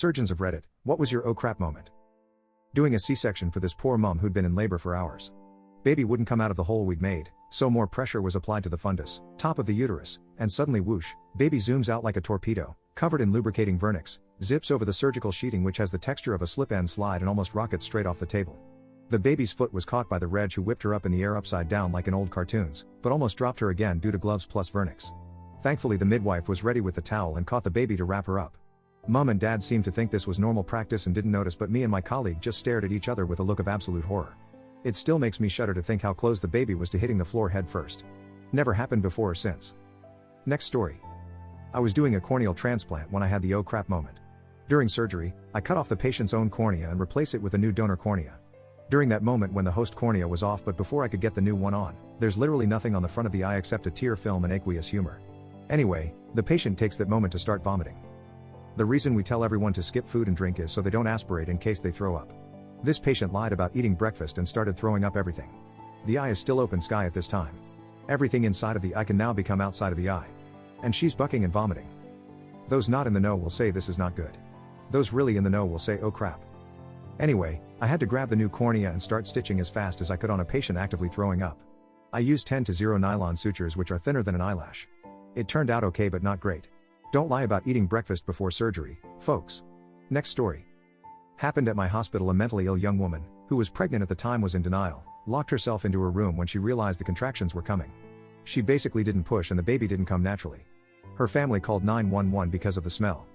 Surgeons of Reddit, what was your oh crap moment? Doing a C-section for this poor mum who'd been in labor for hours. Baby wouldn't come out of the hole we'd made, so more pressure was applied to the fundus, top of the uterus, and suddenly whoosh, baby zooms out like a torpedo, covered in lubricating vernix, zips over the surgical sheeting which has the texture of a slip-end slide and almost rockets straight off the table. The baby's foot was caught by the reg who whipped her up in the air upside down like in old cartoons, but almost dropped her again due to gloves plus vernix. Thankfully the midwife was ready with the towel and caught the baby to wrap her up. Mum and dad seemed to think this was normal practice and didn't notice, but me and my colleague just stared at each other with a look of absolute horror. It still makes me shudder to think how close the baby was to hitting the floor head first. Never happened before or since. Next story. I was doing a corneal transplant when I had the oh crap moment. During surgery, I cut off the patient's own cornea and replaced it with a new donor cornea. During that moment when the host cornea was off but before I could get the new one on, there's literally nothing on the front of the eye except a tear film and aqueous humor. Anyway, the patient takes that moment to start vomiting. The reason we tell everyone to skip food and drink is so they don't aspirate in case they throw up. This patient lied about eating breakfast and started throwing up everything. The eye is still open sky at this time. Everything inside of the eye can now become outside of the eye. And she's bucking and vomiting. Those not in the know will say this is not good. Those really in the know will say oh crap. Anyway, I had to grab the new cornea and start stitching as fast as I could on a patient actively throwing up. I used 10-0 nylon sutures which are thinner than an eyelash. It turned out okay but not great. Don't lie about eating breakfast before surgery, folks. Next story. Happened at my hospital. A mentally ill young woman, who was pregnant at the time, was in denial, locked herself into her room when she realized the contractions were coming. She basically didn't push and the baby didn't come naturally. Her family called 911 because of the smell.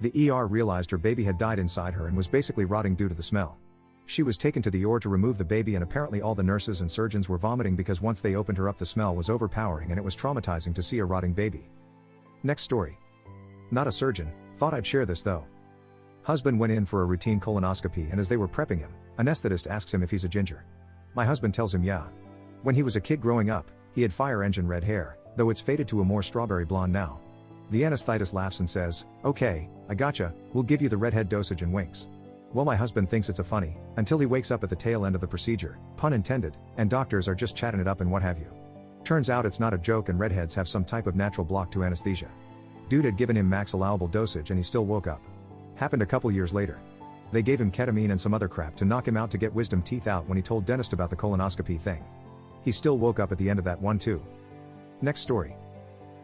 The ER realized her baby had died inside her and was basically rotting due to the smell. She was taken to the OR to remove the baby and apparently all the nurses and surgeons were vomiting because once they opened her up the smell was overpowering and it was traumatizing to see a rotting baby. Next story. Not a surgeon, thought I'd share this though. Husband went in for a routine colonoscopy and as they were prepping him, anesthetist asks him if he's a ginger. My husband tells him yeah. When he was a kid growing up, he had fire engine red hair, though it's faded to a more strawberry blonde now. The anesthetist laughs and says, okay, I gotcha, we'll give you the redhead dosage, and winks. Well, my husband thinks it's a funny, until he wakes up at the tail end of the procedure, pun intended, and doctors are just chatting it up and what have you. Turns out it's not a joke and redheads have some type of natural block to anesthesia. Dude had given him max allowable dosage and he still woke up. Happened a couple years later. They gave him ketamine and some other crap to knock him out to get wisdom teeth out when he told dentist about the colonoscopy thing. He still woke up at the end of that one too. Next story.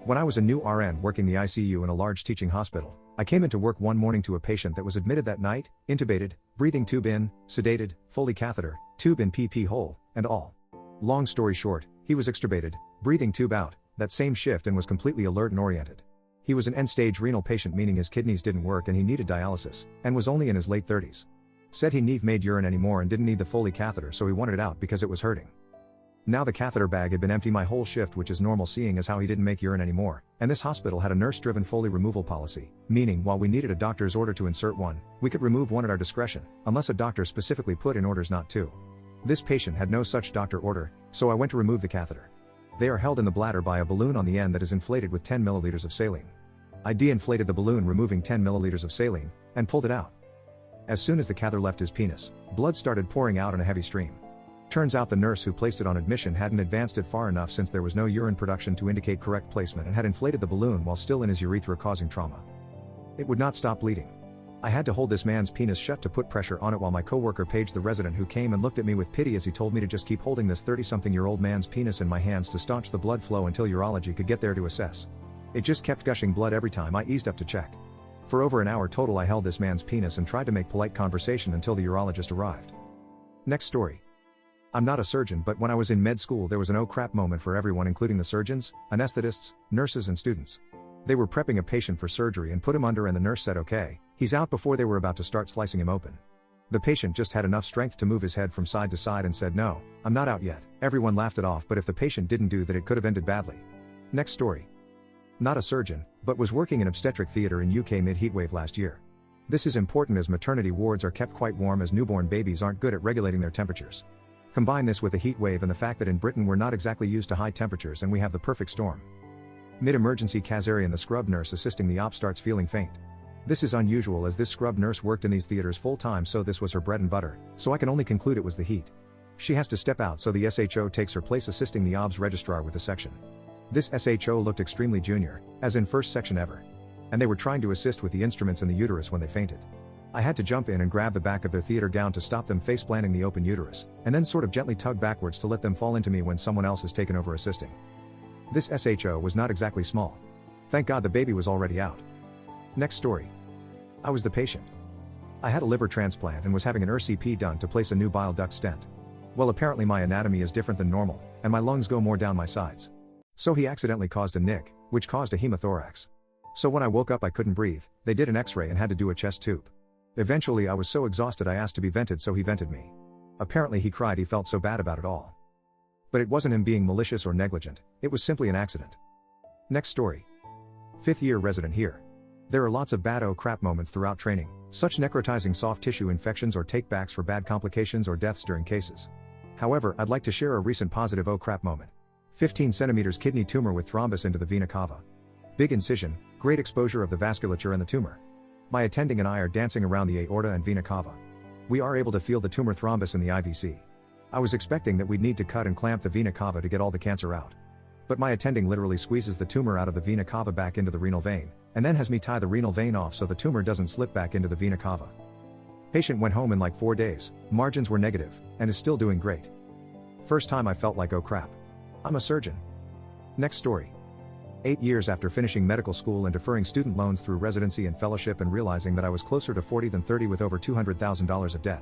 When I was a new RN working the ICU in a large teaching hospital, I came into work one morning to a patient that was admitted that night, intubated, breathing tube in, sedated, Foley catheter, tube in PP hole, and all. Long story short, he was extubated, breathing tube out, that same shift and was completely alert and oriented. He was an end-stage renal patient, meaning his kidneys didn't work and he needed dialysis, and was only in his late 30s. Said he never made urine anymore and didn't need the Foley catheter, so he wanted it out because it was hurting. Now the catheter bag had been empty my whole shift, which is normal seeing as how he didn't make urine anymore, and this hospital had a nurse-driven Foley removal policy, meaning while we needed a doctor's order to insert one, we could remove one at our discretion, unless a doctor specifically put in orders not to. This patient had no such doctor order, so I went to remove the catheter. They are held in the bladder by a balloon on the end that is inflated with 10 milliliters of saline. I de-inflated the balloon, removing 10 milliliters of saline, and pulled it out. As soon as the catheter left his penis, blood started pouring out in a heavy stream. Turns out the nurse who placed it on admission hadn't advanced it far enough since there was no urine production to indicate correct placement and had inflated the balloon while still in his urethra, causing trauma. It would not stop bleeding. I had to hold this man's penis shut to put pressure on it while my coworker paged the resident, who came and looked at me with pity as he told me to just keep holding this 30-something-year-old man's penis in my hands to staunch the blood flow until urology could get there to assess. It just kept gushing blood every time I eased up to check. For over an hour total I held this man's penis and tried to make polite conversation until the urologist arrived. Next story. I'm not a surgeon, but when I was in med school there was an oh crap moment for everyone, including the surgeons, anesthetists, nurses and students. They were prepping a patient for surgery and put him under and the nurse said okay, he's out, before they were about to start slicing him open. The patient just had enough strength to move his head from side to side and said no, I'm not out yet. Everyone laughed it off, but if the patient didn't do that it could have ended badly. Next story. Not a surgeon, but was working in obstetric theatre in UK mid-heatwave last year. This is important as maternity wards are kept quite warm as newborn babies aren't good at regulating their temperatures. Combine this with the heat wave and the fact that in Britain we're not exactly used to high temperatures and we have the perfect storm. Mid-emergency Kazarian, the scrub nurse assisting the op, starts feeling faint. This is unusual as this scrub nurse worked in these theaters full-time, so this was her bread and butter, so I can only conclude it was the heat. She has to step out, so the SHO takes her place assisting the OBS registrar with the section. This SHO looked extremely junior, as in first section ever. And they were trying to assist with the instruments in the uterus when they fainted. I had to jump in and grab the back of their theater gown to stop them face-planting the open uterus, and then sort of gently tug backwards to let them fall into me when someone else has taken over assisting. This SHO was not exactly small. Thank God the baby was already out. Next story. I was the patient. I had a liver transplant and was having an RCP done to place a new bile duct stent. Well, apparently my anatomy is different than normal, and my lungs go more down my sides. So he accidentally caused a NIC, which caused a hemothorax. So when I woke up I couldn't breathe, they did an x-ray and had to do a chest tube. Eventually I was so exhausted I asked to be vented, so he vented me. Apparently he cried, he felt so bad about it all. But it wasn't him being malicious or negligent, it was simply an accident. Next story. 5th year resident here. There are lots of bad oh crap moments throughout training, such necrotizing soft tissue infections or takebacks for bad complications or deaths during cases. However, I'd like to share a recent positive oh crap moment. 15 centimeters kidney tumor with thrombus into the vena cava. Big incision, great exposure of the vasculature and the tumor. My attending and I are dancing around the aorta and vena cava. We are able to feel the tumor thrombus in the IVC. I was expecting that we'd need to cut and clamp the vena cava to get all the cancer out. But my attending literally squeezes the tumor out of the vena cava back into the renal vein, and then has me tie the renal vein off so the tumor doesn't slip back into the vena cava. Patient went home in like 4 days, margins were negative, and is still doing great. First time I felt like oh crap. I'm a surgeon. Next story. 8 years after finishing medical school and deferring student loans through residency and fellowship and realizing that I was closer to 40 than 30 with over $200,000 of debt.